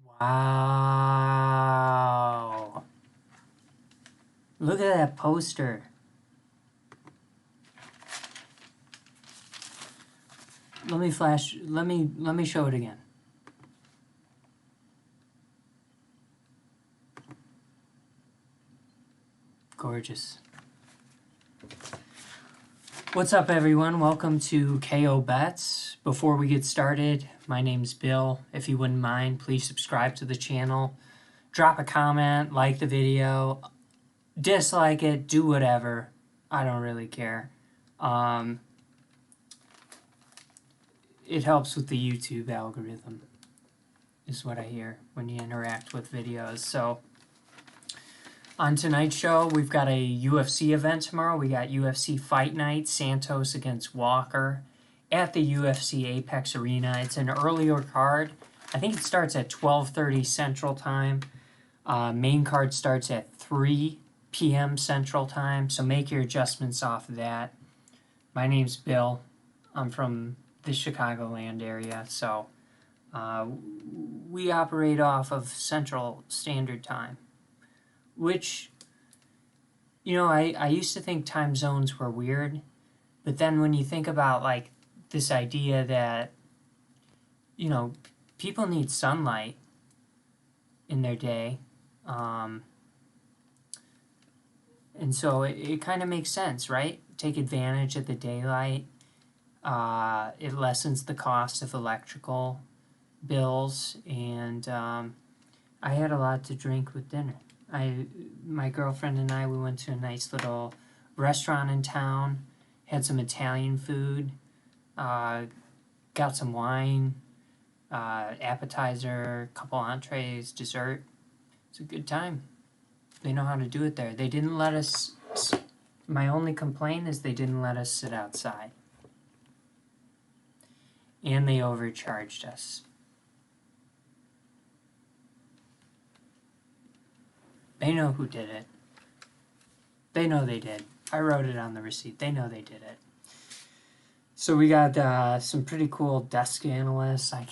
Wow. Look at that poster. Let me show it again. Gorgeous. What's up, everyone? Welcome to KO Bets. Before we get started, my name's Bill. If you wouldn't mind, please subscribe to the channel. Drop a comment, like the video, dislike it, do whatever. I don't really care. It helps with the YouTube algorithm, is what I hear when you interact with videos. So, on tonight's show, we've got a UFC event tomorrow. We got UFC Fight Night, Santos against Walker at the UFC Apex Arena. It's an earlier card. I think it starts at 12:30 Central Time. Main card starts at 3 p.m. Central Time, so make your adjustments off of that. My name's Bill. I'm from the Chicagoland area, so we operate off of Central Standard Time. Which, you know, I used to think time zones were weird, but then when you think about, like, this idea that, you know, people need sunlight in their day, and so it kind of makes sense, right? Take advantage of the daylight. It lessens the cost of electrical bills, and I had a lot to drink with dinner. My girlfriend and I, we went to a nice little restaurant in town, had some Italian food, got some wine, appetizer, couple entrees, dessert. It's a good time. They know how to do it there. They didn't let us, my only complaint is they didn't let us sit outside. And they overcharged us. They know who did it. They know they did. I wrote it on the receipt. They know they did it. So we got some pretty cool desk analysts. I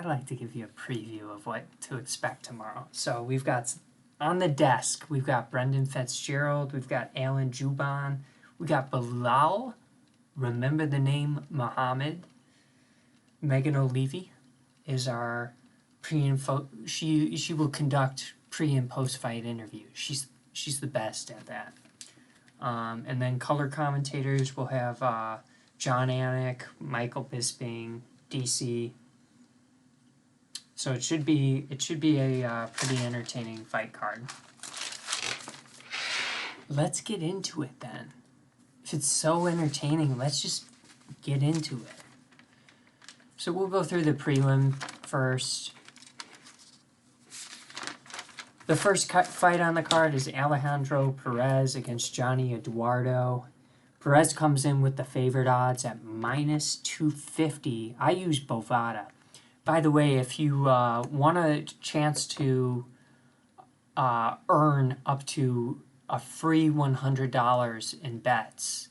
like to give you a preview of what to expect tomorrow. So we've got, on the desk, we've got Brendan Fitzgerald. We've got Alan Juban. We got Bilal. Remember the name Muhammad. Megan O'Leary is our pre-info. She will conduct pre- and post-fight interviews. She's the best at that. And then color commentators will have John Anik, Michael Bisping, DC. So it should be a pretty entertaining fight card. Let's get into it then. If it's so entertaining, let's just get into it. So we'll go through the prelim first. The first fight on the card is Alejandro Perez against Johnny Eduardo. Perez comes in with the favored odds at minus 250. I use Bovada. By the way, if you want a chance to earn up to a free $100 in bets,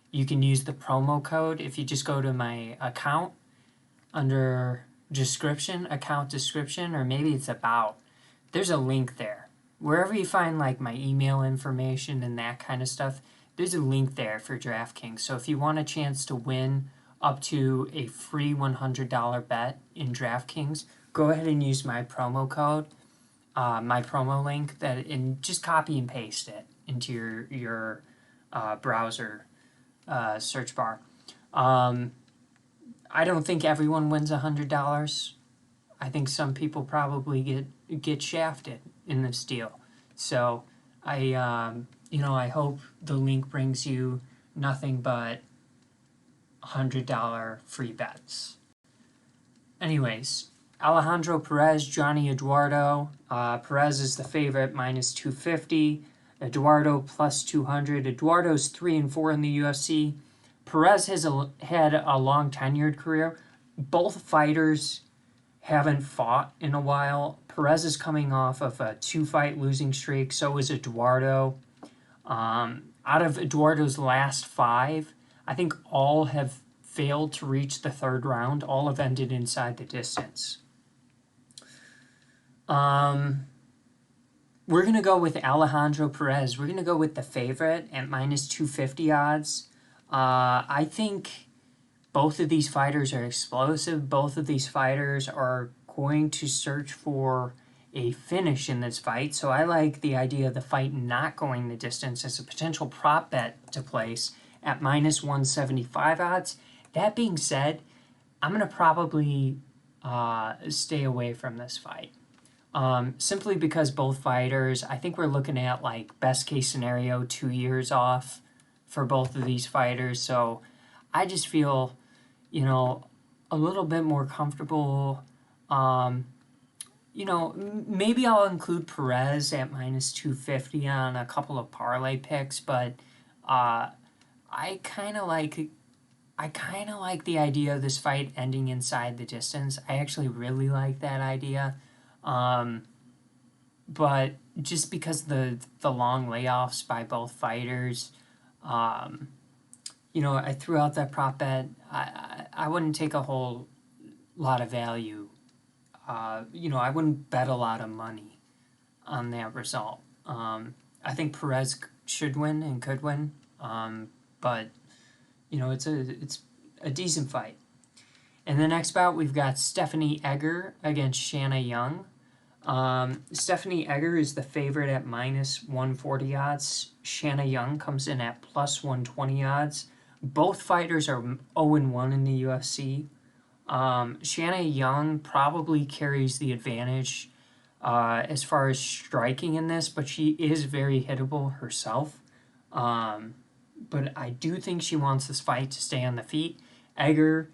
you can use the promo code. If you just go to my account under description, account description, or maybe it's about, there's a link there. Wherever you find like my email information and that kind of stuff, there's a link there for DraftKings. So if you want a chance to win up to a free $100 bet in DraftKings, go ahead and use my promo code, my promo link, and just copy and paste it into your browser search bar. I don't think everyone wins $100. I think some people probably get shafted in this deal. So I hope the link brings you nothing but $100 free bets. Anyways, Alejandro Perez, Johnny Eduardo. Perez is the favorite, minus 250. Eduardo plus 200. Eduardo's 3-4 in the UFC. Perez has had a long tenured career. Both fighters haven't fought in a while. Perez is coming off of a 2-fight losing streak. So is Eduardo. Out of Eduardo's last 5, I think all have failed to reach the third round. All have ended inside the distance. We're going to go with Alejandro Perez. We're going to go with the favorite at minus 250 odds. I think both of these fighters are explosive. Both of these fighters are going to search for a finish in this fight. So I like the idea of the fight not going the distance as a potential prop bet to place at minus 175 odds. That being said, I'm going to probably stay away from this fight. Simply because both fighters, I think we're looking at like best case scenario 2 years off for both of these fighters. So I just feel, a little bit more comfortable. Maybe I'll include Perez at minus 250 on a couple of parlay picks, but I kind of like the idea of this fight ending inside the distance. I actually really like that idea. But just because the long layoffs by both fighters, I threw out that prop bet. I wouldn't take a whole lot of value. I wouldn't bet a lot of money on that result. I think Perez should win and could win, but it's a decent fight. In the next bout, we've got Stephanie Egger against Shanna Young. Stephanie Egger is the favorite at minus 140 odds. Shanna Young comes in at plus 120 odds. Both fighters are 0-1 in the UFC. Shanna Young probably carries the advantage as far as striking in this, but she is very hittable herself. But I do think she wants this fight to stay on the feet. Egger,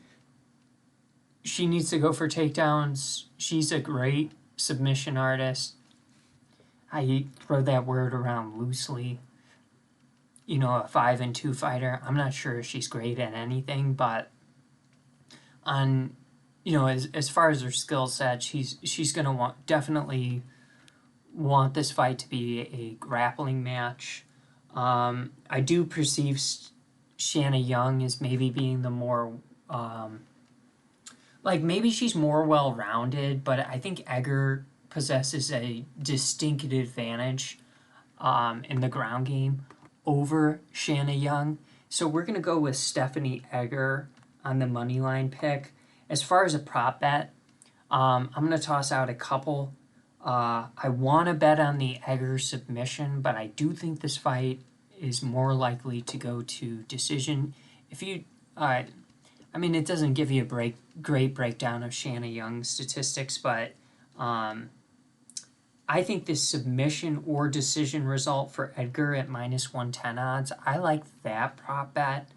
she needs to go for takedowns. She's a great submission artist. I throw that word around loosely. A 5-2 fighter. I'm not sure if she's great at anything, but as far as her skill set, she's gonna definitely want this fight to be a grappling match. I do perceive Shanna Young as maybe being the more maybe she's more well-rounded, but I think Egger possesses a distinct advantage in the ground game over Shanna Young. So we're going to go with Stephanie Egger on the money line pick. As far as a prop bet, I'm going to toss out a couple. I want to bet on the Egger submission, but I do think this fight is more likely to go to decision. It doesn't give you a great breakdown of Shanna Young's statistics, but I think this submission or decision result for Egger at minus 110 odds, I like that prop bet.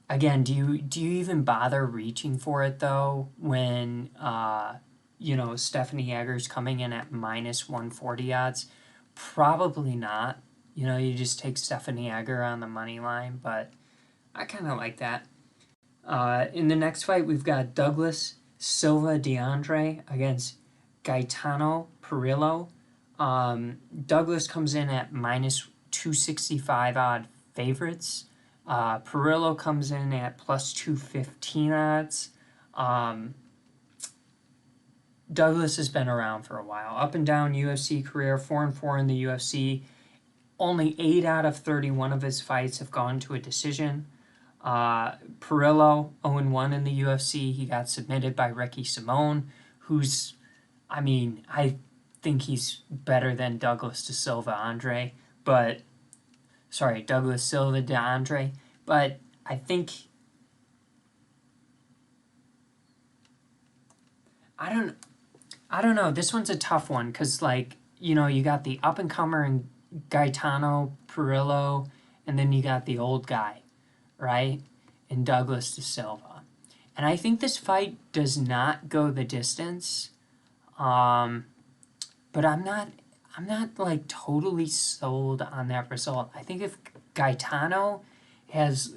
Again, do you even bother reaching for it though when Stephanie Egger's coming in at minus 140 odds? Probably not. You just take Stephanie Egger on the money line, but I kind of like that. In the next fight, we've got Douglas Silva DeAndre against Gaetano Perillo. Douglas comes in at minus 265 odd favorites. Perillo comes in at plus 215 odds. Douglas has been around for a while. Up and down UFC career, 4-4 in the UFC. Only 8 out of 31 of his fights have gone to a decision. Perillo, 0-1 in the UFC. He got submitted by Ricky Simone, who's, I think he's better than Douglas Silva DeAndre, but I think, I don't know. This one's a tough one because, you got the up-and-comer in Gaetano Perillo, and then you got the old guy, right, in Douglas Silva. And I think this fight does not go the distance, but I'm not totally sold on that result. I think if Gaetano is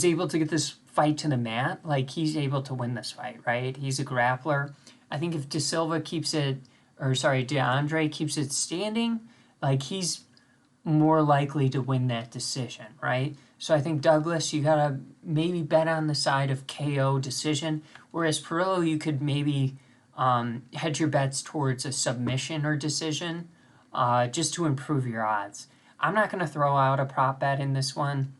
able to get this fight to the mat, he's able to win this fight, right? He's a grappler. I think if DeAndre keeps it standing, he's more likely to win that decision, right? So I think Douglas, you gotta maybe bet on the side of KO decision, whereas Perillo, you could maybe hedge your bets towards a submission or decision, just to improve your odds. I'm not going to throw out a prop bet in this one.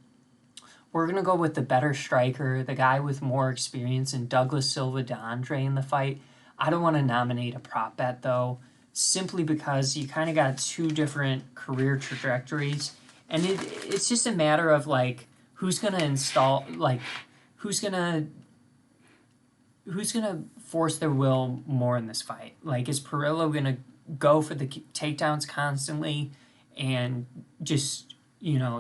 We're going to go with the better striker, the guy with more experience, in Douglas Silva DeAndre in the fight. I don't want to nominate a prop bet, though, simply because you kind of got two different career trajectories. And it's just a matter of, like, who's going to install, like, who's going to force their will more in this fight? Like, is Perillo going to go for the takedowns constantly and just,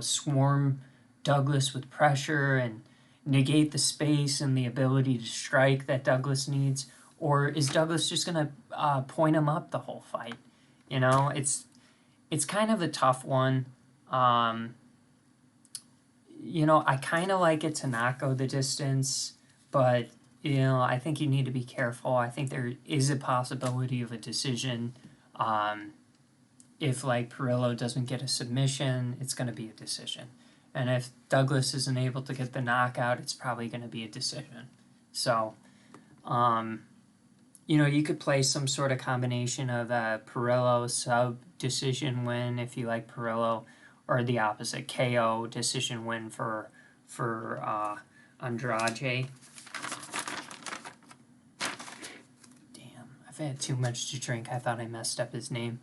swarm Douglas with pressure and negate the space and the ability to strike that Douglas needs? Or is Douglas just going to point him up the whole fight? It's kind of a tough one. I kind of like it to not go the distance, but, I think you need to be careful. I think there is a possibility of a decision. If, like, Perillo doesn't get a submission, it's going to be a decision. And if Douglas isn't able to get the knockout, it's probably going to be a decision. So, you could play some sort of combination of a Perillo sub-decision win if you like Perillo, or the opposite, KO decision win for Andrade. Damn, I've had too much to drink. I thought I messed up his name.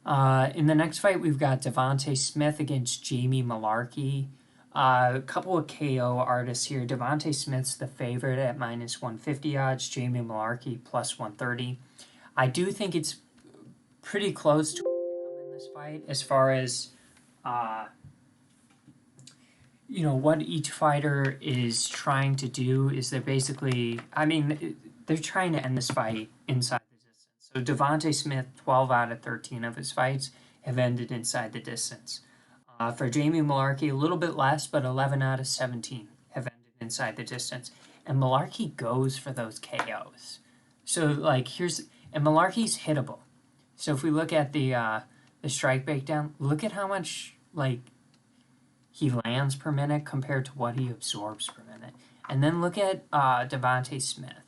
In the next fight, we've got Devonta Smith against Jamie Malarkey. A couple of KO artists here. Devonta Smith's the favorite at minus 150 odds. Jamie Malarkey plus 130. I do think it's pretty close to in this fight as far as, what each fighter is trying to do is they're basically, they're trying to end this fight inside the distance. So Devonta Smith, 12 out of 13 of his fights have ended inside the distance. For Jamie Malarkey, a little bit less, but 11 out of 17 have ended inside the distance. And Malarkey goes for those KOs. So, and Malarkey's hittable. So if we look at the strike breakdown, look at how much, he lands per minute compared to what he absorbs per minute. And then look at Devonta Smith.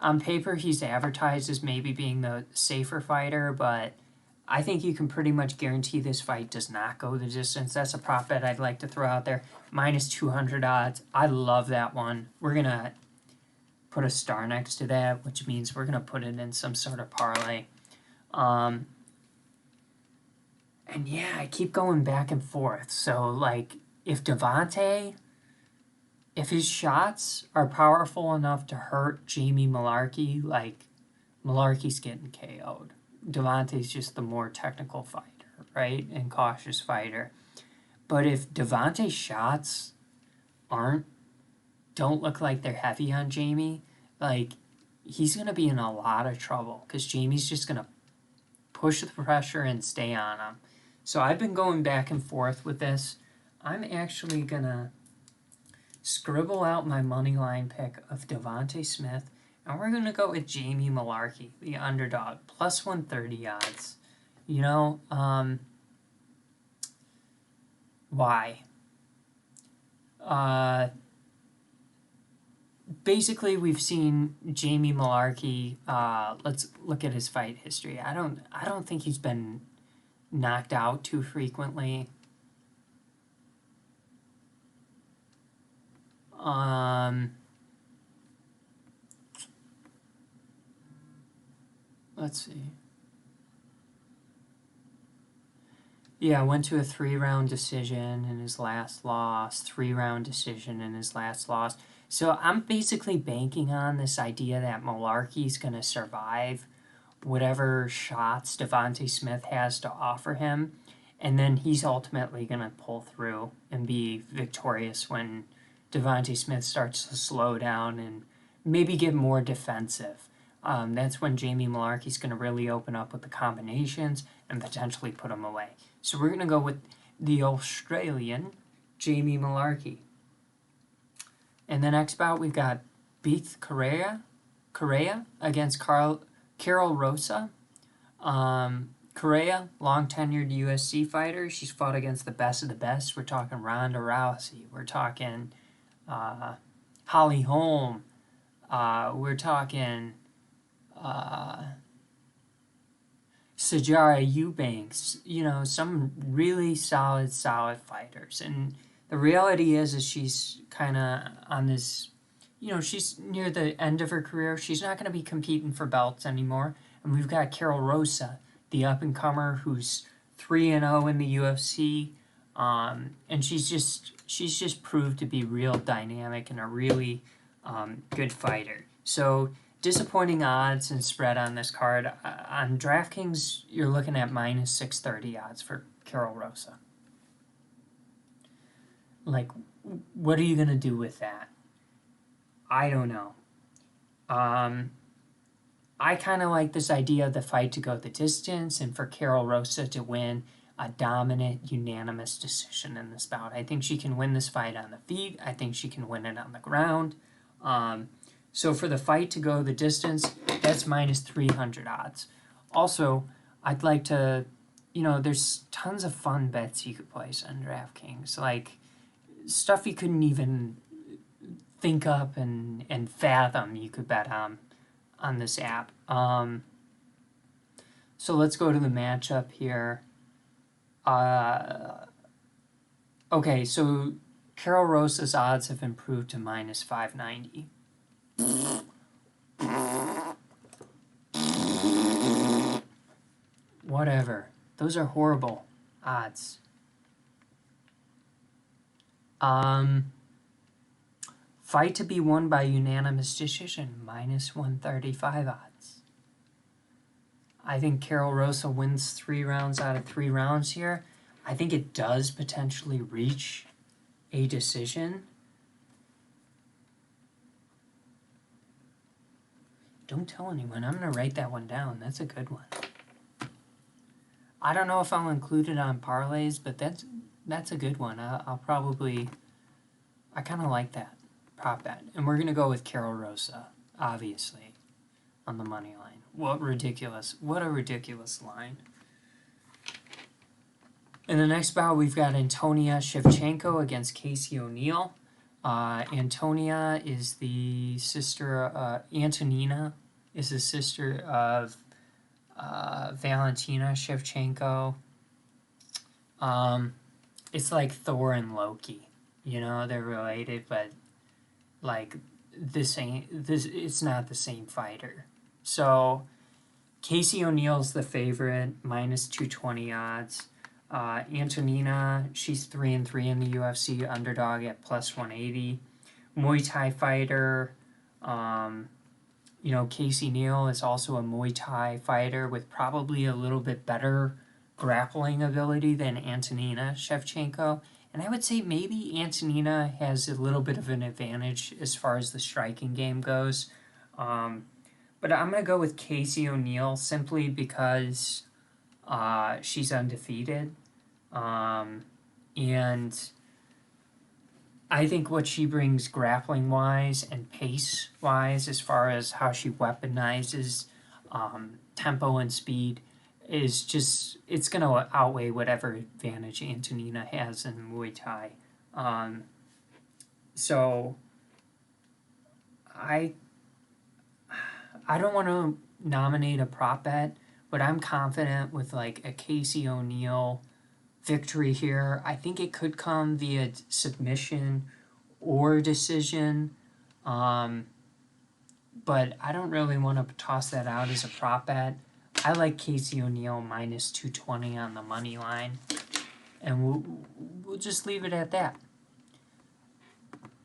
On paper, he's advertised as maybe being the safer fighter, but I think you can pretty much guarantee this fight does not go the distance. That's a prop bet I'd like to throw out there. Minus 200 odds. I love that one. We're going to put a star next to that, which means we're going to put it in some sort of parlay. And yeah, I keep going back and forth. So, if his shots are powerful enough to hurt Jamie Malarkey, Malarkey's getting KO'd. Devonta's just the more technical fighter, right? And cautious fighter. But if Devonta's shots don't look like they're heavy on Jamie, he's going to be in a lot of trouble because Jamie's just going to push the pressure and stay on him. So I've been going back and forth with this. I'm actually going to scribble out my money line pick of Devonta Smith, and we're going to go with Jamie Malarkey, the underdog, plus 130 odds. Why? Basically, we've seen Jamie Malarkey. Let's look at his fight history. I don't think he's been knocked out too frequently. Let's see. Yeah, went to a 3-round decision in his last loss, 3-round decision in his last loss. So I'm basically banking on this idea that Malarkey's going to survive whatever shots Devonta Smith has to offer him, and then he's ultimately going to pull through and be victorious when Devonta Smith starts to slow down and maybe get more defensive. That's when Jamie Malarkey's going to really open up with the combinations and potentially put him away. So we're going to go with the Australian Jamie Malarkey. In the next bout, we've got Beath Correa against Carol Rosa. Correa, long-tenured UFC fighter. She's fought against the best of the best. We're talking Ronda Rousey. We're talking Holly Holm. We're talking Sajara Eubanks, you know, some really solid fighters. And the reality is she's kind of on this, you know, she's near the end of her career. She's not going to be competing for belts anymore. And we've got Carol Rosa, the up-and-comer who's 3-0 in the UFC. And she's just proved to be real dynamic and a really good fighter. So disappointing odds and spread on this card. On DraftKings, you're looking at minus 630 odds for Carol Rosa. Like, what are you going to do with that? I don't know. I kind of like this idea of the fight to go the distance and for Carol Rosa to win a dominant, unanimous decision in this bout. I think she can win this fight on the feet. I think she can win it on the ground. So for the fight to go the distance, that's minus 300 odds. Also, I'd like to, you know, there's tons of fun bets you could place on DraftKings. Like, stuff you couldn't even think up and fathom you could bet on this app. So let's go to the matchup here. Okay, so Carol Rosa's odds have improved to minus 590. Whatever. Those are horrible odds. Fight to be won by unanimous decision, minus 135 odds. I think Carol Rosa wins 3 rounds out of 3 rounds here. I think it does potentially reach a decision. Don't tell anyone. I'm going to write that one down. That's a good one. I don't know if I'll include it on parlays, but that's a good one. I'll probably... I kind of like that prop bet. And we're going to go with Carol Rosa, obviously, on the money line. What a ridiculous line. In the next bout, we've got Antonia Shivchenko against Casey O'Neill. Antonia is the sister, Antonina is the sister of Valentina Shivchenko. It's like Thor and Loki, you know, they're related, but like it's not the same fighter. So Casey O'Neill's the favorite, minus 220 odds. Antonina, she's 3-3 in the UFC, underdog at plus 180. Muay Thai fighter, you know, Casey O'Neill is also a Muay Thai fighter with probably a little bit better grappling ability than Antonina Shevchenko. And I would say maybe Antonina has a little bit of an advantage as far as the striking game goes. But I'm going to go with Casey O'Neill simply because she's undefeated. And I think what she brings grappling-wise and pace-wise as far as how she weaponizes tempo and speed is just, it's going to outweigh whatever advantage Antonina has in Muay Thai. So I don't want to nominate a prop bet, but I'm confident with like a Casey O'Neill victory here. I think it could come via submission or decision, but I don't really want to toss that out as a prop bet. I like Casey O'Neill minus 220 on the money line, and we'll just leave it at that.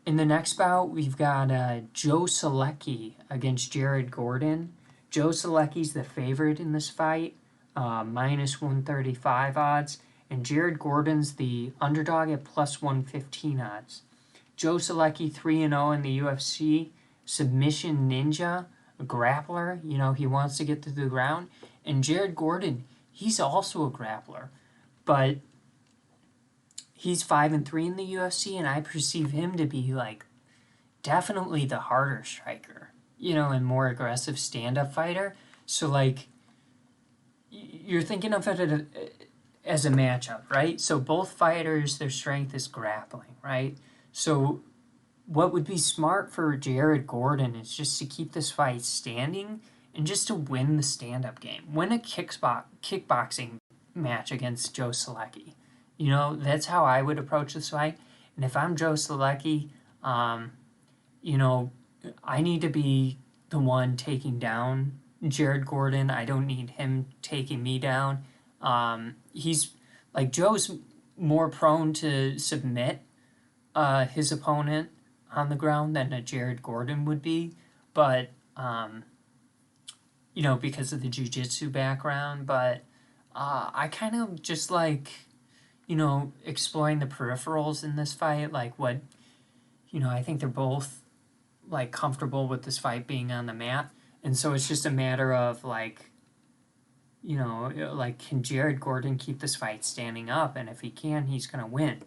In the next bout, we've got Joe Selecky against Jared Gordon. Joe Selecky's the favorite in this fight, minus 135 odds, and Jared Gordon's the underdog at plus 115 odds. Joe Selecky, 3-0 in the UFC, submission ninja, a grappler, you know, he wants to get to the ground. And Jared Gordon, he's also a grappler, but he's 5-3 in the UFC, and I perceive him to be like definitely the harder striker, you know, and more aggressive stand-up fighter. So like you're thinking of it as a matchup, right? So both fighters, their strength is grappling, right? So what would be smart for Jared Gordon is just to keep this fight standing and just to win the stand-up game. Win a kickboxing match against Joe Selecky. You know, that's how I would approach this fight. And if I'm Joe Selecky, you know, I need to be the one taking down Jared Gordon. I don't need him taking me down. He's like, Joe's more prone to submit his opponent on the ground than a Jared Gordon would be, but you know, because of the jiu-jitsu background. But I kind of just like, you know, exploring the peripherals in this fight, like what, you know, I think they're both like comfortable with this fight being on the mat, and so it's just a matter of like, you know, like, can Jared Gordon keep this fight standing up? And if he can, he's gonna win.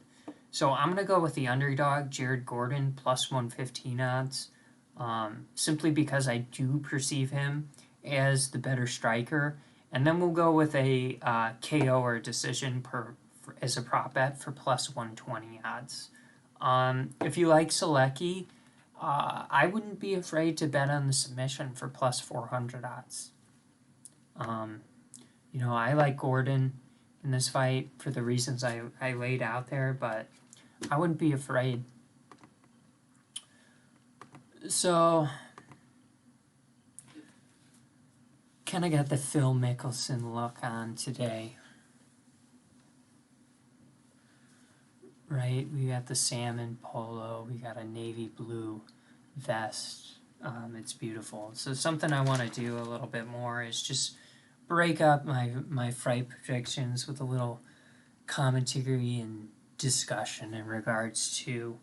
So I'm gonna go with the underdog, Jared Gordon, plus 115 odds, simply because I do perceive him as the better striker. And then we'll go with a KO or decision as a prop bet for plus 120 odds. If you like Selecky, I wouldn't be afraid to bet on the submission for plus 400 odds. You know, I like Gordon in this fight for the reasons I laid out there, but I wouldn't be afraid. So, kind of got the Phil Mickelson look on today. Right? We got the salmon polo. We got a navy blue vest. It's beautiful. So something I want to do a little bit more is just break up my fight predictions with a little commentary and discussion in regards to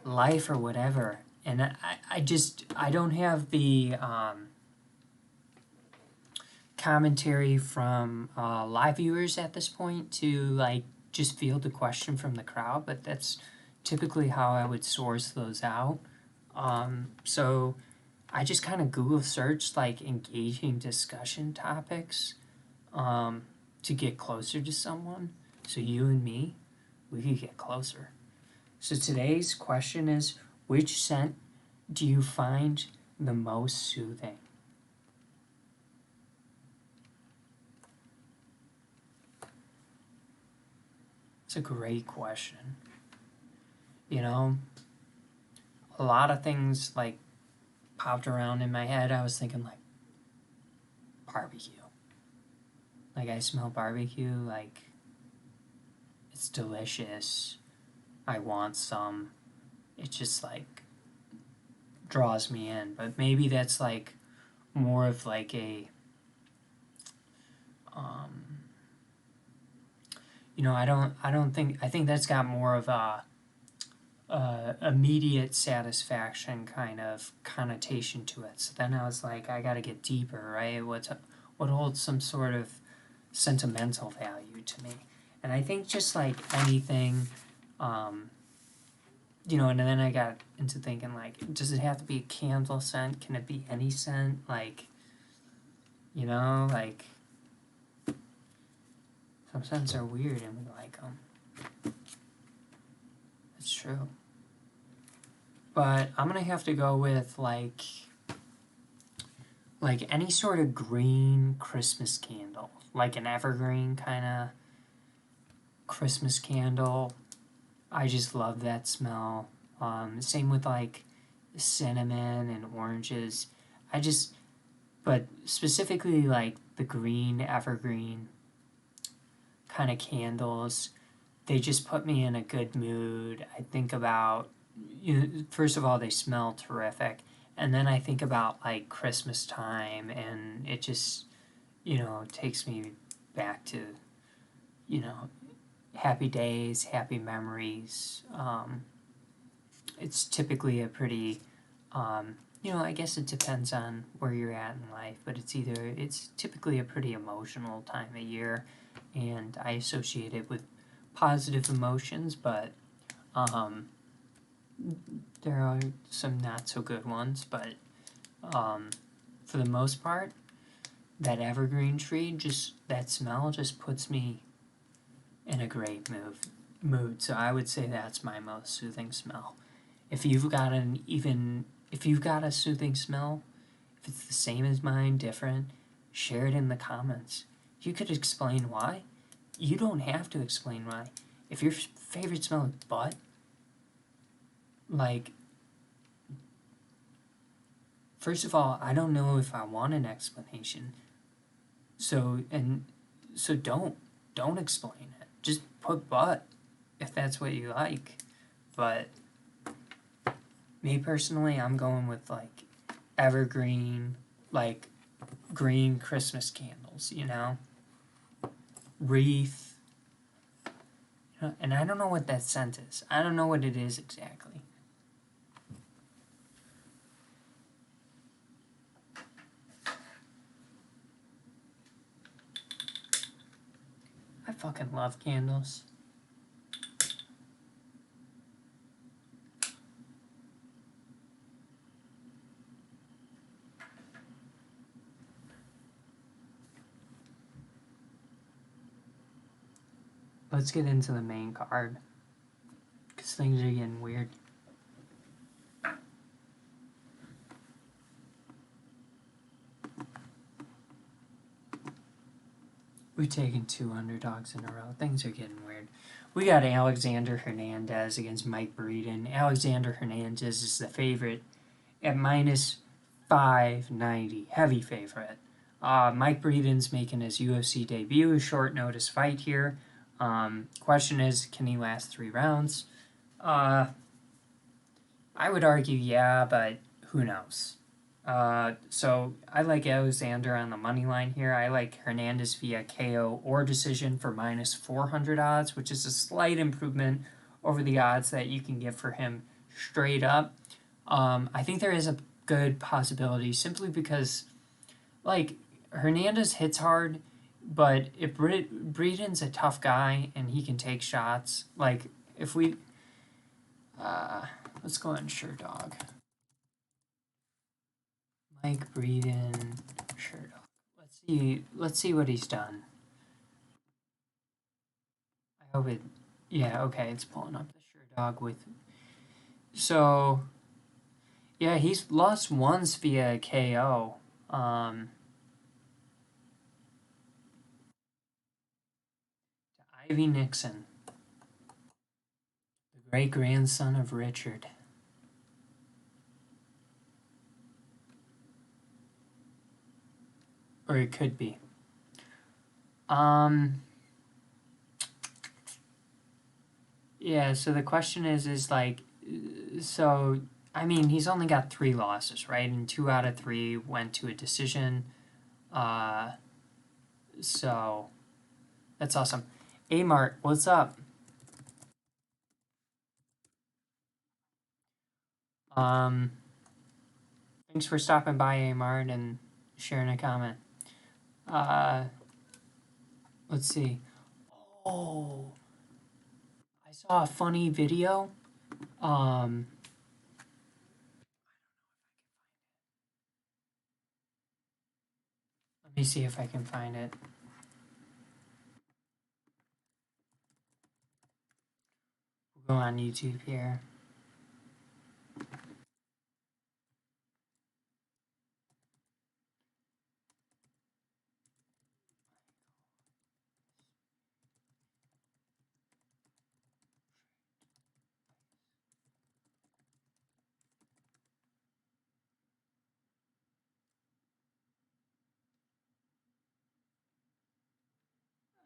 life or whatever. And I don't have the commentary from live viewers at this point to like just field a question from the crowd, but that's typically how I would source those out. So I just kind of Google searched like engaging discussion topics to get closer to someone. So you and me, we could get closer. So today's question is, which scent do you find the most soothing? It's a great question. You know, a lot of things like popped around in my head. I was thinking like barbecue. Like I smell barbecue, like it's delicious. I want some. It just like draws me in. But maybe that's like more of like a you know, I think that's got more of a immediate satisfaction kind of connotation to it. So then I was like, I gotta get deeper, right? What holds some sort of sentimental value to me? And I think just like anything, you know, and then I got into thinking like, does it have to be a candle scent? Can it be any scent? Like, you know, like some scents are weird and we like them. It's true. But I'm gonna have to go with like any sort of green Christmas candle, like an evergreen kind of Christmas candle. I just love that smell. Same with like cinnamon and oranges. But specifically like the green evergreen kind of candles, they just put me in a good mood. I think about, you know, first of all, they smell terrific. And then I think about like Christmas time, and it just, you know, takes me back to, you know, happy days, happy memories. It's typically a pretty, you know, I guess it depends on where you're at in life, but it's typically a pretty emotional time of year, and I associate it with positive emotions, but there are some not so good ones, but for the most part, that evergreen tree, just that smell just puts me in a great mood. mood. So I would say that's my most soothing smell. If you've got a soothing smell, if it's the same as mine, different, share it in the comments. You could explain why. You don't have to explain why. If your favorite smell is butt, like, first of all, I don't know if I want an explanation. So don't explain it. Just put butt if that's what you like. But me personally, I'm going with like evergreen, like green Christmas candles, you know? Wreath. You know, and I don't know what that scent is. I don't know what it is exactly. I fucking love candles. Let's get into the main card, because things are getting weird. We've taken 2 underdogs in a row. Things are getting weird. We got Alexander Hernandez against Mike Breeden. Alexander Hernandez is the favorite at minus 590. Heavy favorite. Mike Breeden's making his UFC debut. A short notice fight here. Question is, can he last 3 rounds? I would argue yeah, but who knows? So I like Alexander on the money line here. I like Hernandez via KO or decision for minus 400 odds, which is a slight improvement over the odds that you can get for him straight up. I think there is a good possibility simply because, like, Hernandez hits hard, but if Breeden's a tough guy and he can take shots, like, if we... let's go ahead and sure dog. Mike Breeden, sure dog. Let's see what he's done. I hope it... Yeah, okay, it's pulling up the sure dog with... So... Yeah, he's lost once via KO. Ivy Nixon, the great-grandson of Richard. Or it could be. Yeah, so the question is like, so, I mean, he's only got 3 losses, right? And 2 out of 3 went to a decision. So, that's awesome. Amart, what's up? Thanks for stopping by, Amart, and sharing a comment. Let's see. Oh, I saw a funny video. Let me see if I can find it. We'll go on YouTube here.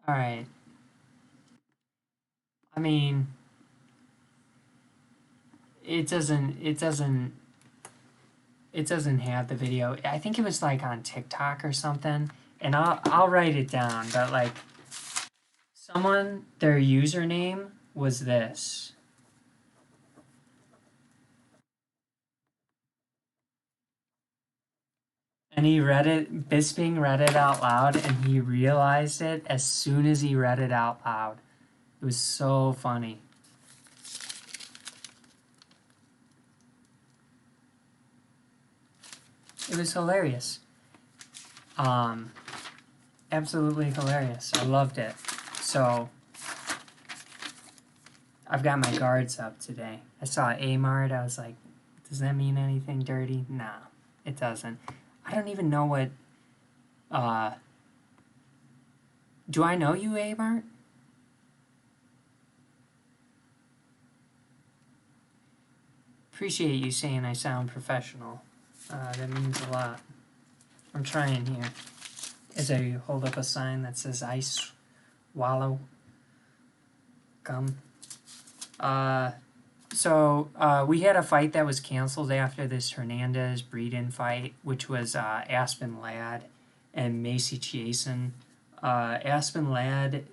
All right. I mean, it doesn't have the video. I think it was like on TikTok or something, and I'll write it down, but like their username was this. And Bisping read it out loud, and he realized it as soon as he read it out loud. It was so funny. It was hilarious. Absolutely hilarious. I loved it. So, I've got my guards up today. I saw Amart. I was like, does that mean anything dirty? Nah, it doesn't. I don't even know what... do I know you, Amart? Appreciate you saying I sound professional. That means a lot. I'm trying here. As I hold up a sign that says ice wallow gum. So we had a fight that was canceled after this Hernandez Breeden fight, which was Aspen Ladd and Macy Chiasen. Aspen Ladd,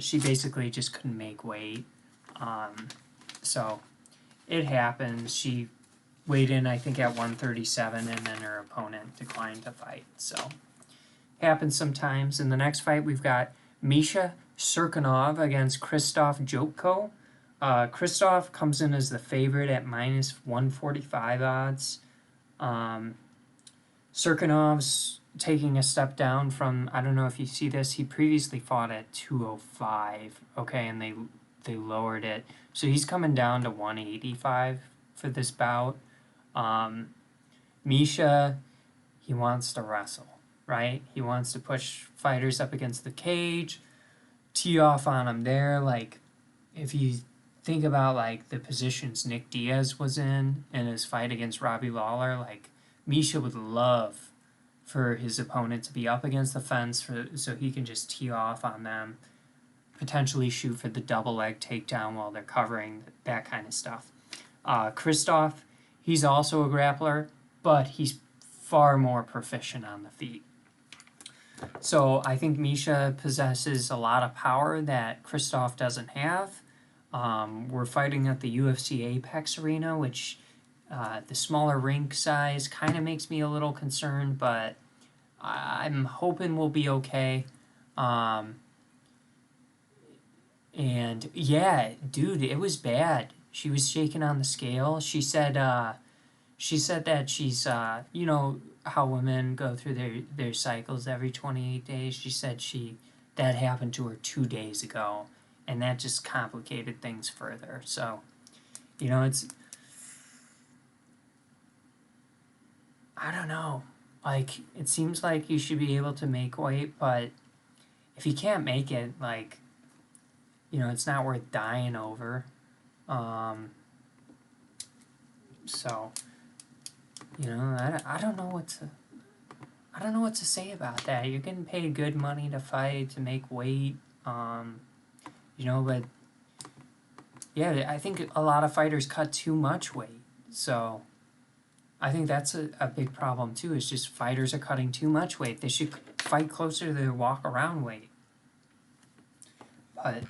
she basically just couldn't make weight. So it happened. She weighed in, I think, at 137, and then her opponent declined to fight. So happens sometimes. In the next fight, we've got Misha Serkinov against Krzysztof Jotko. Krzysztof comes in as the favorite at minus 145 odds. Serkinov's taking a step down from, I don't know if you see this, he previously fought at 205, okay, and they lowered it. So he's coming down to 185 for this bout. Misha, he wants to wrestle, right? He wants to push fighters up against the cage, tee off on them there. Like, if you think about, like, the positions Nick Diaz was in his fight against Robbie Lawler, like, Misha would love for his opponent to be up against the fence so he can just tee off on them, potentially shoot for the double leg takedown while they're covering, that kind of stuff. Krzysztof, he's also a grappler, but he's far more proficient on the feet. So I think Misha possesses a lot of power that Krzysztof doesn't have. We're fighting at the UFC Apex Arena, which the smaller rink size kind of makes me a little concerned, but I'm hoping we'll be okay. And yeah, dude, it was bad. She was shaking on the scale. She said that she's, you know, how women go through their cycles every 28 days. She said that happened to her 2 days ago, and that just complicated things further. So, you know, I don't know. Like, it seems like you should be able to make weight, but if you can't make it, like, you know, it's not worth dying over. So, you know, I don't know what to say about that. You're getting paid good money to fight, to make weight, you know, but yeah, I think a lot of fighters cut too much weight. So I think that's a big problem too, is just fighters are cutting too much weight. They should fight closer to their walk-around weight. But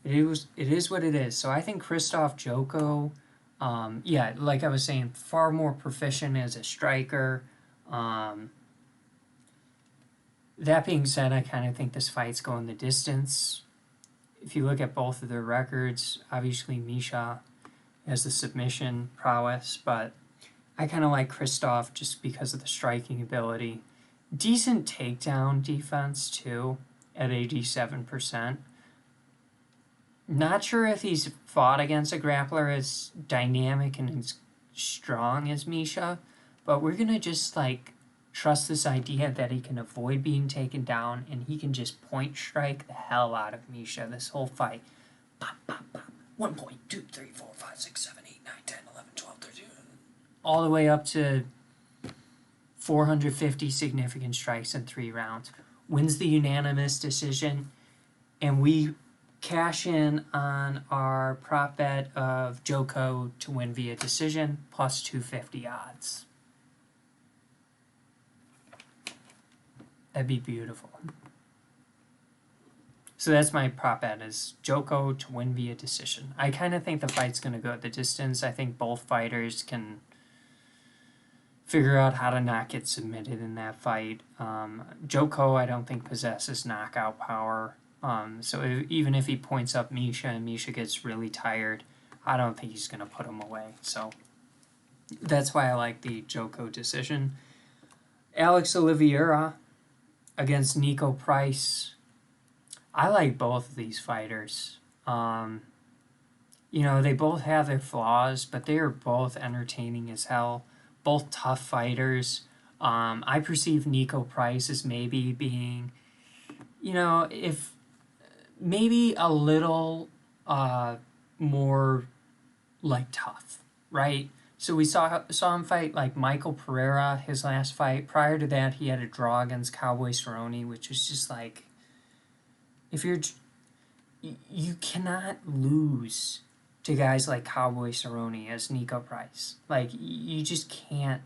it is what it is. So I think Krzysztof Jotko, yeah, like I was saying, far more proficient as a striker. That being said, I kind of think this fight's going the distance. If you look at both of their records, obviously Misha has the submission prowess, but I kind of like Krzysztof just because of the striking ability. Decent takedown defense, too, at 87%. Not sure if he's fought against a grappler as dynamic and as strong as Misha, but we're going to just, like, trust this idea that he can avoid being taken down and he can just point strike the hell out of Misha this whole fight. Pop, pop, pop. 1 point, 2, 3, 4, 5, 6, 7, 8, 9, 10, 11, 12, 13. All the way up to 450 significant strikes in 3 rounds. Wins the unanimous decision, and we cash in on our prop bet of Jotko to win via decision, plus 250 odds. That'd be beautiful. So that's my prop bet, is Jotko to win via decision. I kind of think the fight's going to go the distance. I think both fighters can figure out how to not get submitted in that fight. Jotko, I don't think, possesses knockout power. So even if he points up Misha and Misha gets really tired, I don't think he's going to put him away. So that's why I like the Jotko decision. Alex Olivieri against Nico. I like both of these fighters. they both have their flaws, but they are both entertaining as hell. Both tough fighters. I perceive Nico Price as maybe being, if maybe a little more like tough, right? So we saw him fight like Michael Pereira, his last fight. Prior to that, he had a draw against Cowboy Cerrone, which was just like, if you cannot lose to guys like Cowboy Cerrone as Nico Price. Like, you just can't,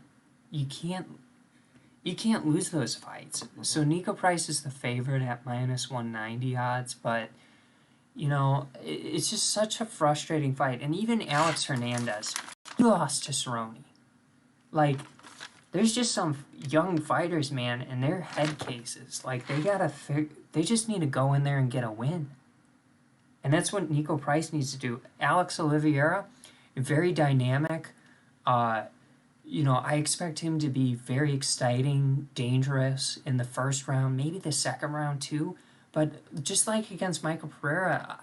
you can't lose those fights. So Nico Price is the favorite at minus 190 odds, but it's just such a frustrating fight. And even Alex Hernandez, he lost to Cerrone. Like, there's just some young fighters, man, and their head cases. Like, they just need to go in there and get a win. And that's what Nico Price needs to do. Alex Olivieri, very dynamic. I expect him to be very exciting, dangerous in the first round, maybe the second round too. But just like against Michael Pereira,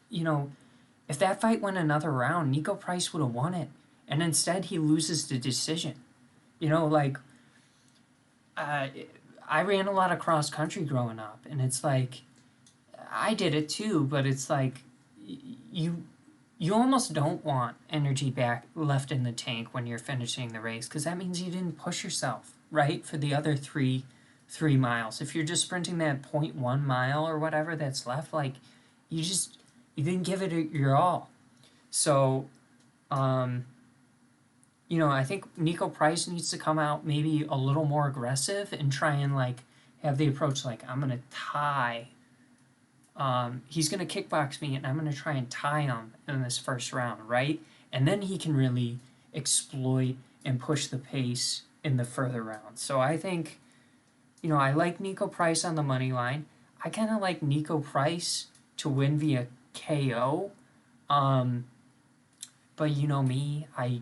if that fight went another round, Nico Price would have won it. And instead, he loses the decision. I ran a lot of cross country growing up, and it's like, I did it too, but it's like, you almost don't want energy back left in the tank when you're finishing the race, because that means you didn't push yourself, right, for the other three miles. If you're just sprinting that 0.1 mile or whatever that's left, like, you didn't give it your all. So, I think Nico Price needs to come out maybe a little more aggressive and try and, like, have the approach, like, I'm going to tie. He's going to kickbox me, and I'm going to try and tie him in this first round, right? And then he can really exploit and push the pace in the further rounds. So I think, I like Nico Price on the money line. I kind of like Nico Price to win via KO. But me, I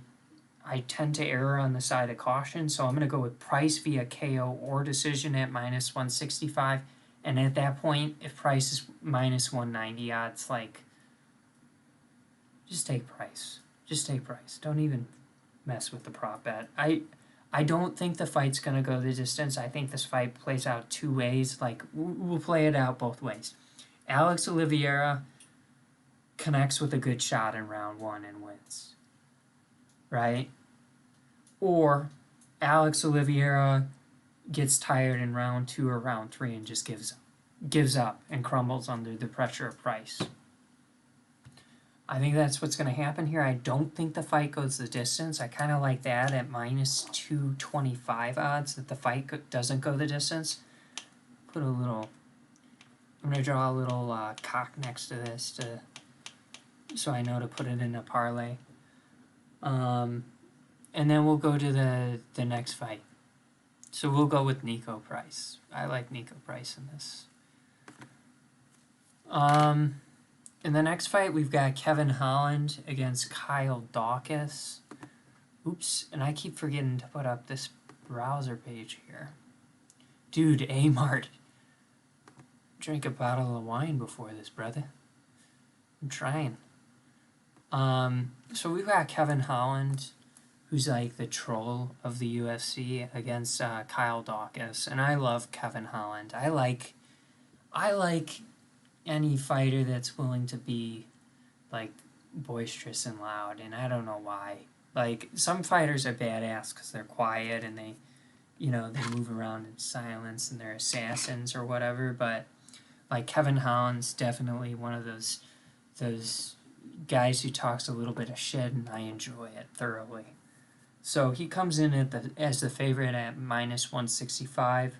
tend to err on the side of caution, so I'm going to go with Price via KO or decision at minus 165. And at that point, if Price is minus 190 odds, like, just take Price. Just take Price. Don't even mess with the prop bet. I don't think the fight's going to go the distance. I think this fight plays out two ways. Like, we'll play it out both ways. Alex Oliveira connects with a good shot in round one and wins. Right? Or Alex Oliveira gets tired in round two or round three and just gives up and crumbles under the pressure of Price. I think that's what's going to happen here. I don't think the fight goes the distance. I kind of like that at minus 225 odds, that the fight doesn't go the distance. I'm going to draw a little cock next to this so I know to put it in a parlay. And then we'll go to the next fight. So we'll go with Nico Price. I like Nico Price in this. In the next fight, we've got Kevin Holland against Kyle Dawkis. Oops, and I keep forgetting to put up this browser page here. Dude, A-Mart. Drink a bottle of wine before this, brother. I'm trying. So we've got Kevin Holland, who's like the troll of the UFC, against Kyle Dawkis. And I love Kevin Holland. I like any fighter that's willing to be, like, boisterous and loud, and I don't know why. Like, some fighters are badass because they're quiet and they move around in silence and they're assassins or whatever, but, like, Kevin Holland's definitely one of those guys who talks a little bit of shit, and I enjoy it thoroughly. So he comes in as the favorite at minus 165.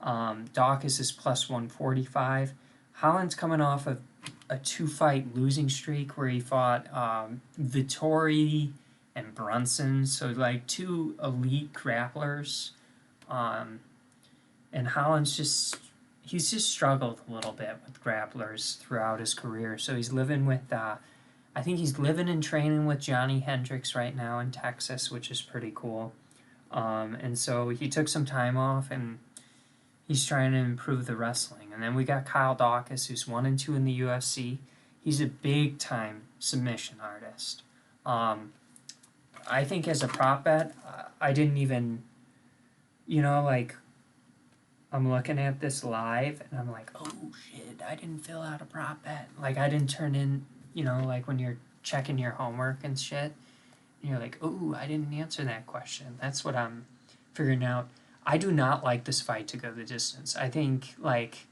Dawkis is plus 145. Holland's coming off of a two-fight losing streak where he fought Vittori and Brunson, so like two elite grapplers. And Holland's he's just struggled a little bit with grapplers throughout his career. So he's living with, I think he's living and training with Johnny Hendricks right now in Texas, which is pretty cool. And so he took some time off and he's trying to improve the wrestling. And then we got Kyle Dawkis, who's 1-2 in the UFC. He's a big-time submission artist. I think as a prop bet, I didn't even, like, I'm looking at this live, and I'm like, oh, shit, I didn't fill out a prop bet. Like, I didn't turn in, like when you're checking your homework and shit, and you're like, oh, I didn't answer that question. That's what I'm figuring out. I do not like this fight to go the distance. I think, like,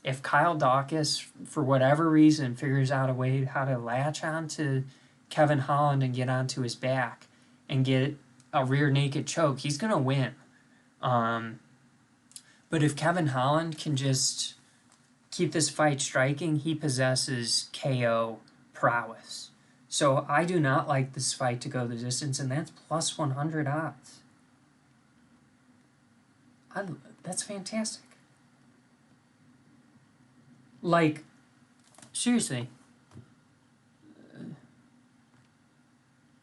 if Kyle Dawkis, for whatever reason, figures out a way how to latch onto Kevin Holland and get onto his back and get a rear naked choke, he's going to win. But if Kevin Holland can just keep this fight striking, he possesses KO prowess. So I do not like this fight to go the distance, and that's plus 100 odds. That's fantastic. Like, seriously.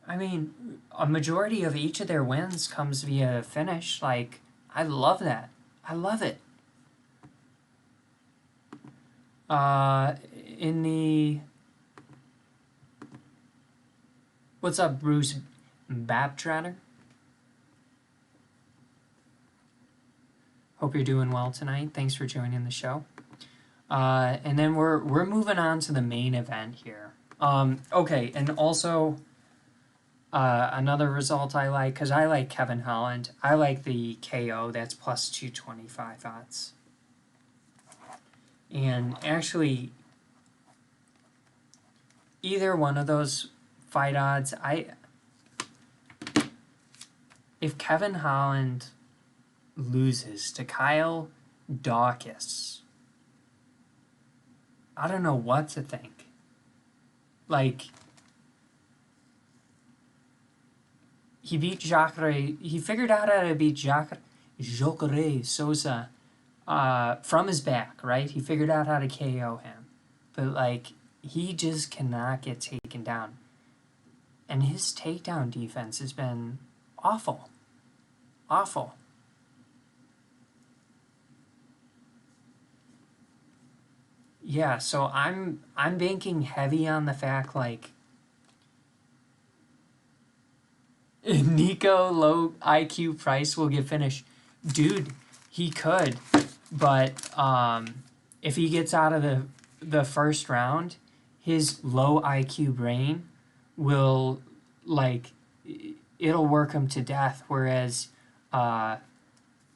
I mean, a majority of each of their wins comes via finish. Like, I love that. I love it. In the... What's up, Bruce Babtrotter? Hope you're doing well tonight. Thanks for joining the show. And then we're moving on to the main event here. Okay, and also another result I like, because I like Kevin Holland. I like the KO. That's plus 225 odds. And actually, either one of those fight odds, if Kevin Holland loses to Kyle Dawkis, I don't know what to think. Like, he beat Jacare, he figured out how to beat Jacare Sosa from his back, right? He figured out how to KO him. But, like, he just cannot get taken down. And his takedown defense has been awful. Awful. Yeah, so I'm banking heavy on the fact, like, Nico low IQ Price will get finished. Dude, he could, but if he gets out of the first round, his low IQ brain will, like, it'll work him to death, whereas Cowboy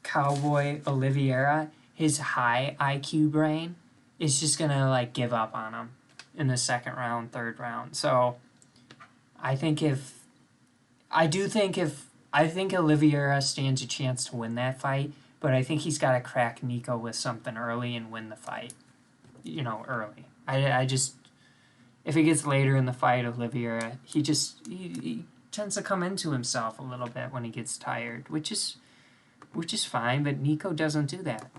Olivieri, his high IQ brain is just gonna, like, give up on him in the second round, third round. So I think Olivieri stands a chance to win that fight, but I think he's got to crack Nico with something early and win the fight, early. I just, if it gets later in the fight, Olivieri, he tends to come into himself a little bit when he gets tired, which is fine, but Nico doesn't do that.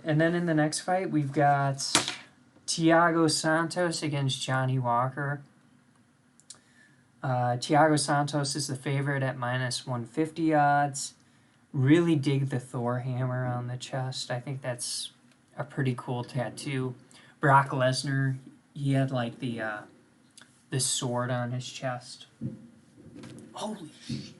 And then in the next fight, we've got Thiago Santos against Johnny Walker. Thiago Santos is the favorite at minus 150 odds. Really dig the Thor hammer on the chest. I think that's a pretty cool tattoo. Brock Lesnar, he had, like, the sword on his chest. Holy shit.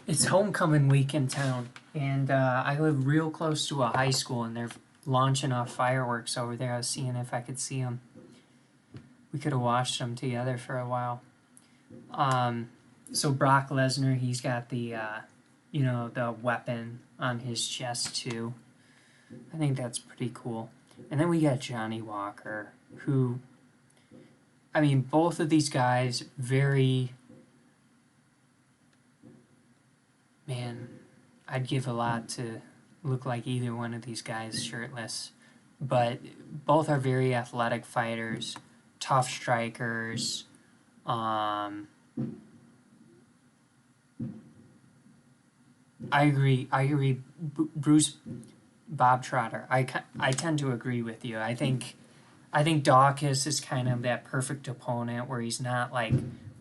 It's homecoming week in town, and I live real close to a high school, and they're launching off fireworks over there. I was seeing if I could see them. We could have watched them together for a while. So Brock Lesnar, he's got the, the weapon on his chest too. I think that's pretty cool. And then we got Johnny Walker, who, I mean, both of these guys, very... Man, I'd give a lot to look like either one of these guys shirtless. But both are very athletic fighters, tough strikers. I agree. Bruce Bobtrotter, I tend to agree with you. I think Dawkis is kind of that perfect opponent where he's not, like,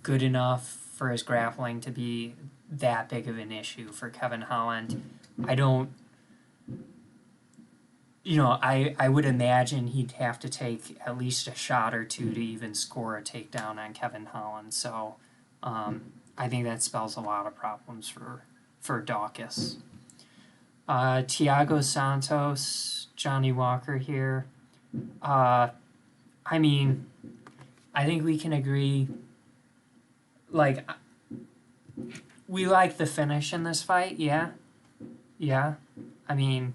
good enough for his grappling to be that big of an issue for Kevin Holland. I don't, I would imagine he'd have to take at least a shot or two to even score a takedown on Kevin Holland. So I think that spells a lot of problems for Dawkis. Thiago Santos, Johnny Walker here. I mean, I think we can agree, like, we like the finish in this fight, yeah? Yeah? I mean,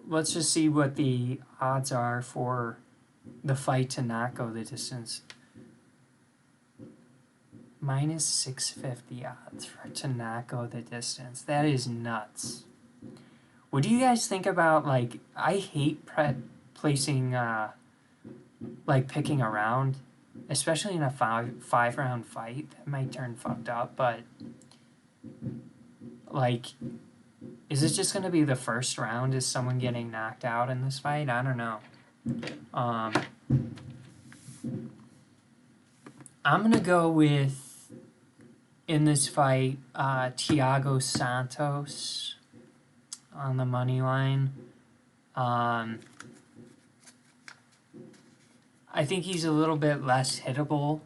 let's just see what the odds are for the fight to not go the distance. Minus 650 odds for it to not go the distance. That is nuts. What do you guys think about, like, I hate placing, like, picking around, especially in a five round fight. That might turn fucked up, but, like, is it just going to be the first round? Is someone getting knocked out in this fight? I don't know. I'm going to go with, in this fight, Thiago Santos on the money line. I think he's a little bit less hittable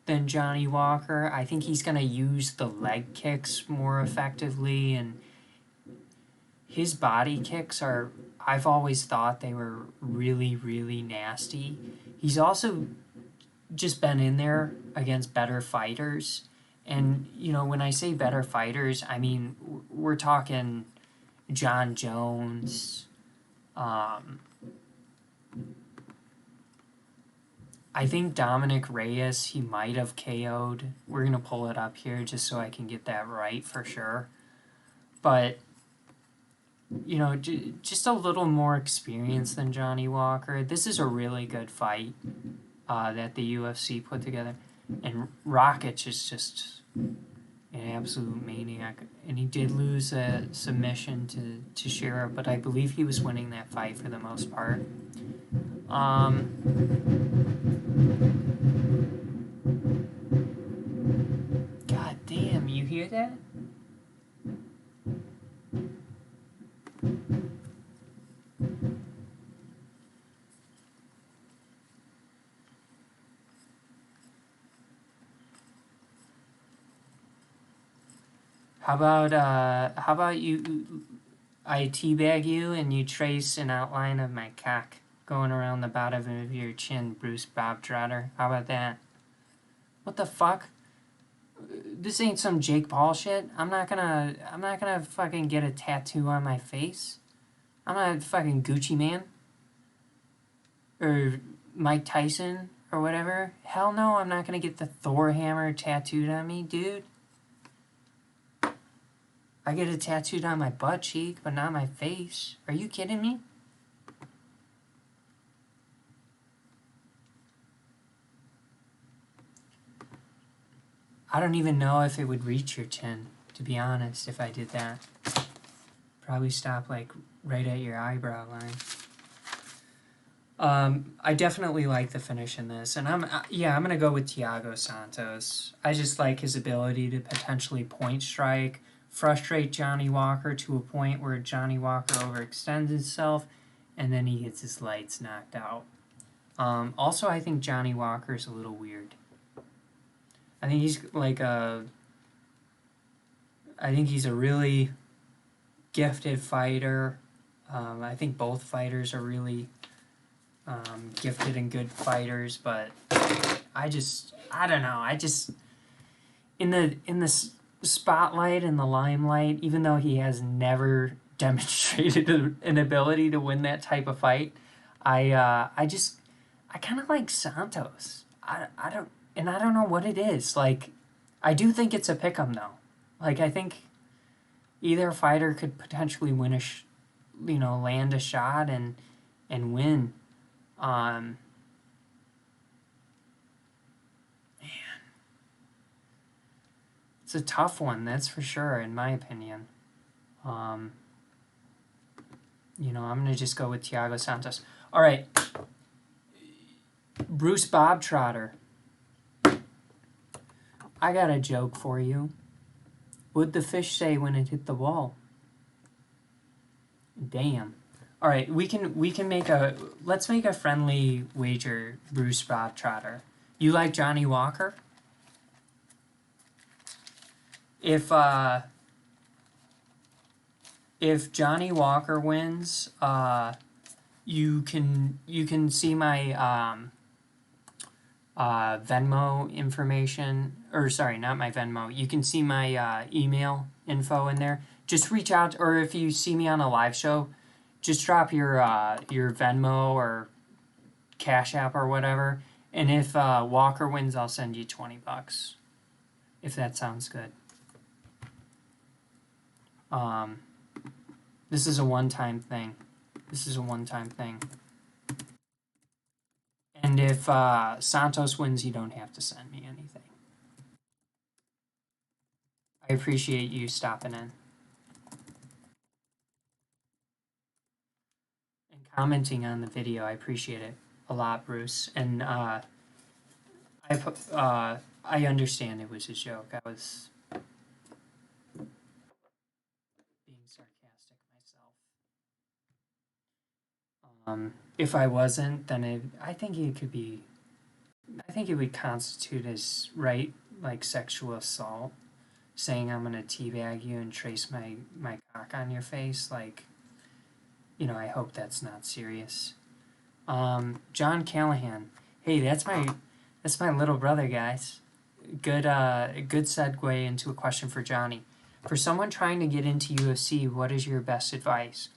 than Johnny Walker. I think he's going to use the leg kicks more effectively, and his body kicks are, I've always thought they were really, really nasty. He's also just been in there against better fighters. And, when I say better fighters, I mean, we're talking John Jones. I think Dominic Reyes, he might have KO'd. We're going to pull it up here just so I can get that right for sure. But, just a little more experience than Johnny Walker. This is a really good fight that the UFC put together. And Rockets is just an absolute maniac. And he did lose a submission to Shira, but I believe he was winning that fight for the most part. God damn, you hear that? How about you, I teabag you and you trace an outline of my cock going around the bottom of your chin, Bruce Bob Trotter? How about that? What the fuck? This ain't some Jake Paul shit. I'm not gonna fucking get a tattoo on my face. I'm not a fucking Gucci Man. Or Mike Tyson or whatever. Hell no, I'm not gonna get the Thor hammer tattooed on me, dude. I get it tattooed on my butt cheek, but not my face. Are you kidding me? I don't even know if it would reach your chin, to be honest, if I did that. Probably stop, like, right at your eyebrow line. I definitely like the finish in this, and I'm going to go with Thiago Santos. I just like his ability to potentially point strike, frustrate Johnny Walker to a point where Johnny Walker overextends himself, and then he gets his lights knocked out. Also, I think Johnny Walker is a little weird. I think he's a really gifted fighter. I think both fighters are really gifted and good fighters, but I don't know. In the spotlight and the limelight, even though he has never demonstrated an ability to win that type of fight, I kind of like Santos. I don't know what it is. Like, I do think it's a pick'em though. Like, I think either fighter could potentially win land a shot and win. Man, it's a tough one, that's for sure, in my opinion. I'm gonna just go with Thiago Santos. All right, Bruce Bob Trotter. I got a joke for you. What'd the fish say when it hit the wall? Damn. All right, we can make let's make a friendly wager, Bruce Trotter. You like Johnny Walker? If Johnny Walker wins, you can see my Venmo information, or sorry, not my Venmo. You can see my email info in there. Just reach out, or if you see me on a live show, just drop your Venmo or Cash App or whatever. And if Walker wins, I'll send you $20, if that sounds good. This is a one-time thing. And if Santos wins, you don't have to send me anything. I appreciate you stopping in and commenting on the video. I appreciate it a lot, Bruce. And I understand it was a joke. I was being sarcastic myself. If I wasn't, then I think it would constitute as like sexual assault, saying I'm gonna teabag you and trace my cock on your face. Like, I hope that's not serious. John Callahan, hey, that's my little brother, guys. Good segue into a question for Johnny. For someone trying to get into UFC, what is your best advice?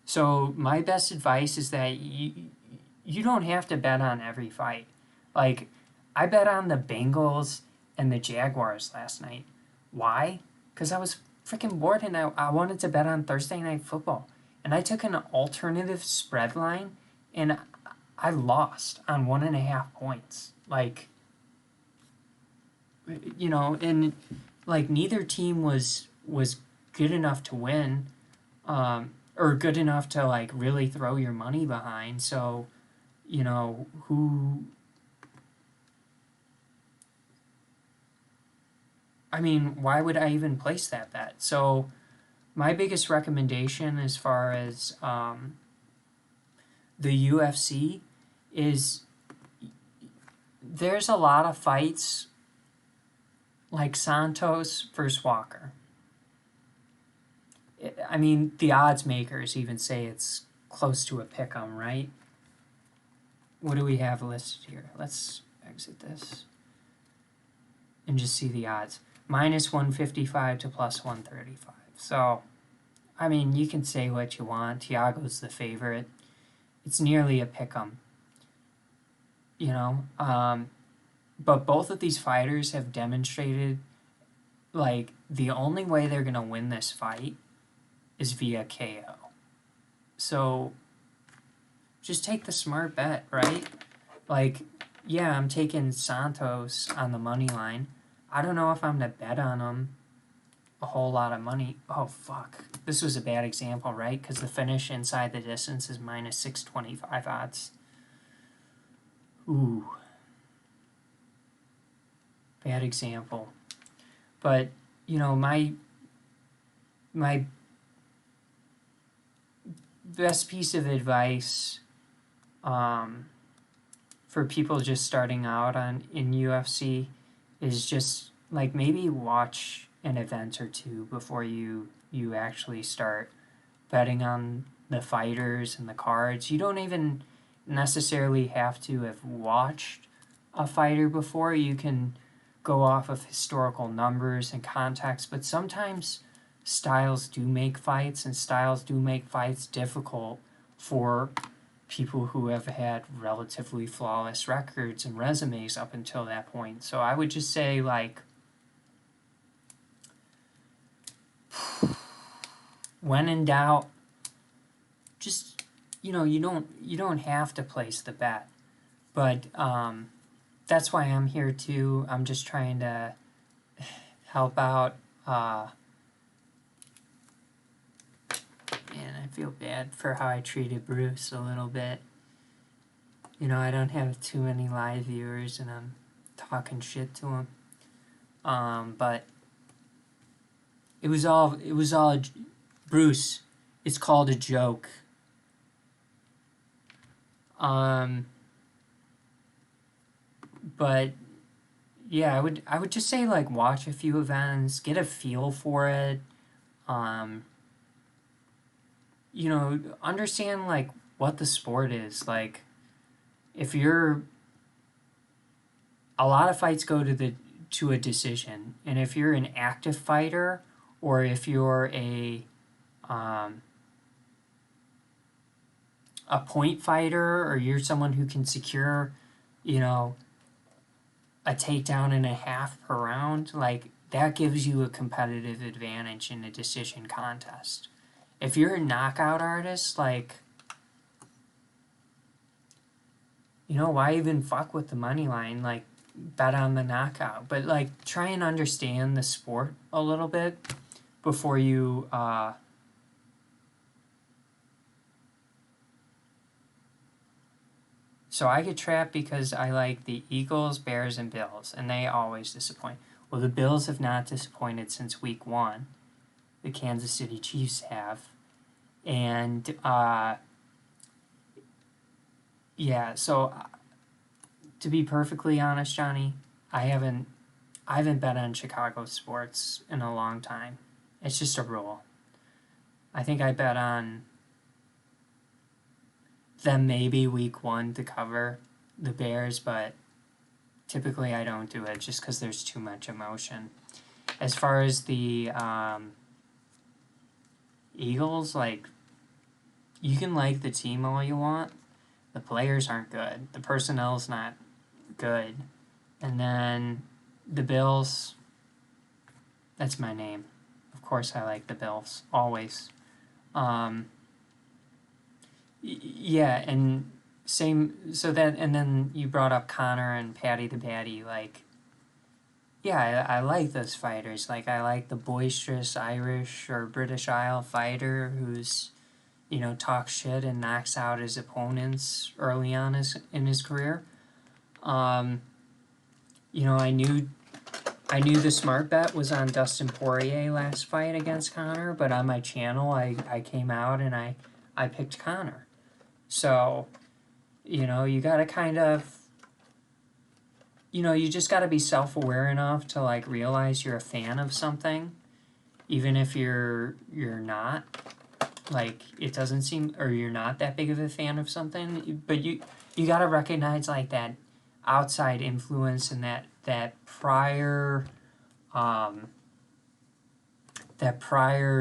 So my best advice is that you don't have to bet on every fight. Like, I bet on the Bengals and the Jaguars last night. Why? Because I was freaking bored and I wanted to bet on Thursday Night Football. And I took an alternative spread line and I lost on 1.5 points. Like, and like neither team was good enough to win, or good enough to like really throw your money behind. So, why would I even place that bet? So my biggest recommendation as far as the UFC is there's a lot of fights like Santos versus Walker. The odds makers even say it's close to a pick'em, right? What do we have listed here? Let's exit this and just see the odds. -155 to +135. So, you can say what you want. Thiago's the favorite. It's nearly a pick'em. But both of these fighters have demonstrated, like, the only way they're going to win this fight is via KO. So, just take the smart bet, right? Like, yeah, I'm taking Santos on the money line. I don't know if I'm going to bet on him a whole lot of money. Oh, fuck. This was a bad example, right? Because the finish inside the distance is -625 odds. Ooh. Bad example. But, my best piece of advice for people just starting out in UFC is just like maybe watch an event or two before you actually start betting on the fighters and the cards. You don't even necessarily have to have watched a fighter before. You can go off of historical numbers and context, but sometimes styles do make fights, and styles do make fights difficult for people who have had relatively flawless records and resumes up until that point. So I would just say, like, when in doubt, just, you don't have to place the bet. But that's why I'm here too. I'm just trying to help out. Man, I feel bad for how I treated Bruce a little bit. I don't have too many live viewers and I'm talking shit to him. But it was all Bruce. It's called a joke. But yeah, I would just say like watch a few events, get a feel for it. You know, understand like what the sport is. Like if you're a lot of fights go to a decision, and if you're an active fighter or if you're a point fighter or you're someone who can secure, you know, a takedown and a half per round, like that gives you a competitive advantage in a decision contest. If you're a knockout artist, like, you know, why even fuck with the money line? Like, bet on the knockout. But, like, try and understand the sport a little bit before you, So I get trapped because I like the Eagles, Bears, and Bills, and they always disappoint. Well, the Bills have not disappointed since week 1. The Kansas City Chiefs have. And, yeah, so to be perfectly honest, Johnny, I haven't bet on Chicago sports in a long time. It's just a rule. I think I bet on them maybe week 1 to cover the Bears, but typically I don't do it just because there's too much emotion. As far as the Eagles, like, you can like the team all you want. The players aren't good. The personnel's not good. And then the Bills, that's my name. Of course I like the Bills, always. Yeah, and same, so that, and then you brought up Connor and Patty the Batty, like, yeah, I like those fighters. Like, I like the boisterous Irish or British Isle fighter who's, you know, talks shit and knocks out his opponents early on in his career. You know, I knew the smart bet was on Dustin Poirier last fight against Connor, but on my channel, I came out and I picked Connor. So, you know, you gotta kind of, you know, you just gotta be self-aware enough to, like, realize you're a fan of something, even if you're not. Like, it doesn't seem, or you're not that big of a fan of something, but you gotta recognize, like, that outside influence and that prior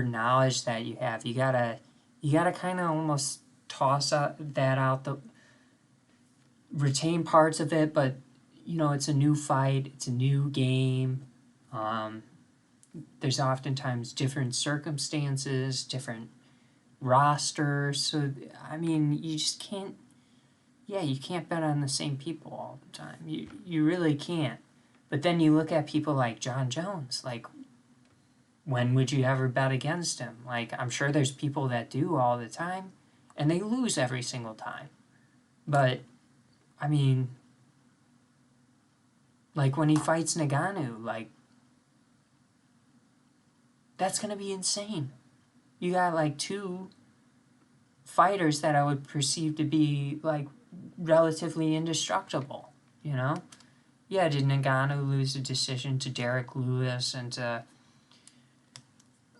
knowledge that you have. You gotta kind of almost toss that out, retain parts of it, but, you know, it's a new fight, it's a new game. There's oftentimes different circumstances, different rosters, so, I mean, you just can't, you can't bet on the same people all the time. You really can't. But then you look at people like John Jones, like, when would you ever bet against him? Like, I'm sure there's people that do all the time, and they lose every single time. But, I mean, like, when he fights Ngannou, like, that's going to be insane. You got, like, 2 fighters that I would perceive to be, like, relatively indestructible, you know? Yeah, did Ngannou lose a decision to Derek Lewis and to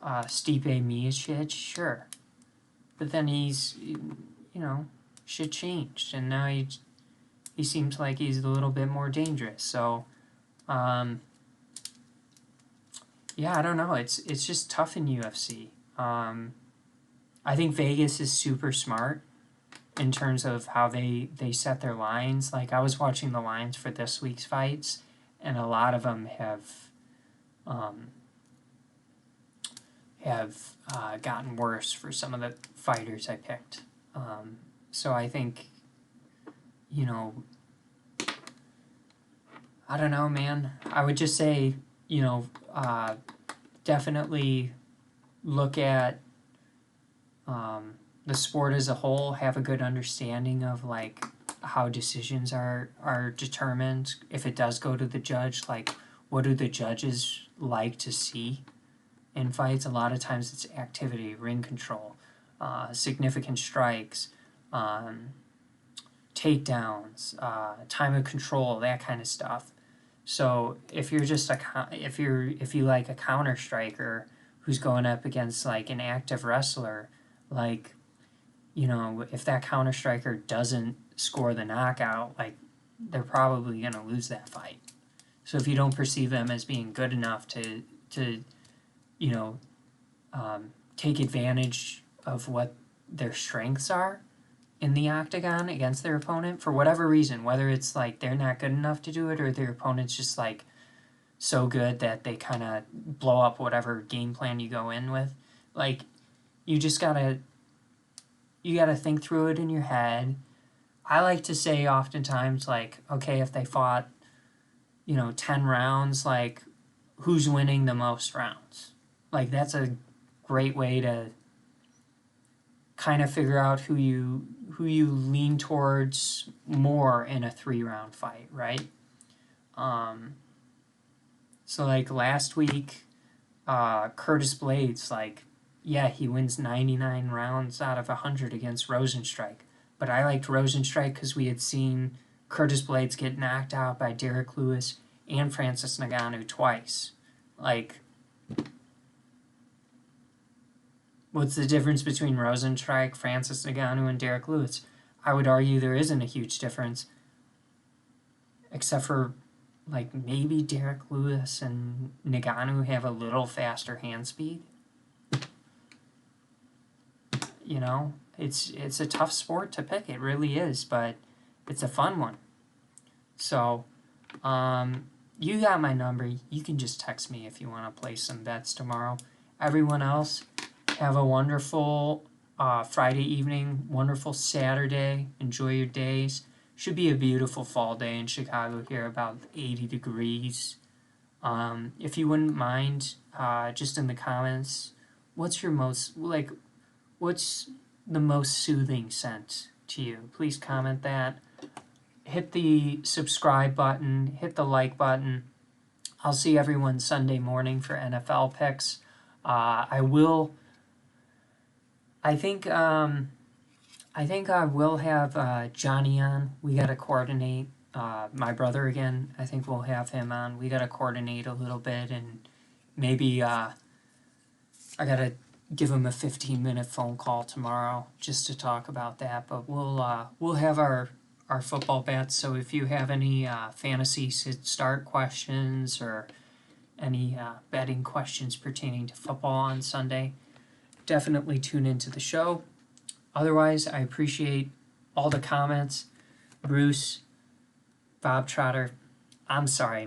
Stipe Miocic? Sure. But then he's, you know, shit changed, and now he seems like he's a little bit more dangerous. So, yeah, I don't know. It's just tough in UFC. I think Vegas is super smart in terms of how they set their lines. Like, I was watching the lines for this week's fights, and a lot of them have gotten worse for some of the fighters I picked. So I think, you know, I don't know, man. I would just say, you know, definitely look at the sport as a whole, have a good understanding of, like, how decisions are determined. If it does go to the judge, like, what do the judges like to see in fights? A lot of times it's activity, ring control, significant strikes, takedowns, time of control, that kind of stuff. So if you're just if you like a counter striker who's going up against like an active wrestler, like, you know, if that counter striker doesn't score the knockout, like, they're probably going to lose that fight. So if you don't perceive them as being good enough to you know, take advantage of what their strengths are in the octagon against their opponent, for whatever reason, whether it's like they're not good enough to do it or their opponent's just like so good that they kind of blow up whatever game plan you go in with, like, you just gotta think through it in your head. I like to say oftentimes, like, okay, if they fought, you know, 10 rounds, like, who's winning the most rounds? Like, that's a great way to kind of figure out who you lean towards more in a 3-round fight, right? So like last week, Curtis Blades, like, yeah, he wins 99 rounds out of 100 against Rosenstrike. But I liked Rosenstrike because we had seen Curtis Blades get knocked out by Derek Lewis and Francis Ngannou twice. Like, what's the difference between Rosenstrike, Francis Ngannou, and Derek Lewis? I would argue there isn't a huge difference, except for, like, maybe Derek Lewis and Ngannou have a little faster hand speed. You know, it's a tough sport to pick. It really is, but it's a fun one. So, you got my number. You can just text me if you want to place some bets tomorrow. Everyone else, have a wonderful Friday evening, wonderful Saturday. Enjoy your days. Should be a beautiful fall day in Chicago here, about 80 degrees. If you wouldn't mind, just in the comments, what's the most soothing scent to you? Please comment that. Hit the subscribe button, hit the like button. I'll see everyone Sunday morning for NFL picks. I think I will have Johnny on. We got to coordinate. My brother again, I think we'll have him on. We got to coordinate a little bit, and maybe I got to give him a 15-minute phone call tomorrow just to talk about that. But we'll have our football bets. So if you have any fantasy start questions or any betting questions pertaining to football on Sunday, definitely tune into the show. Otherwise, I appreciate all the comments. Bruce, Bob Trotter, I'm sorry.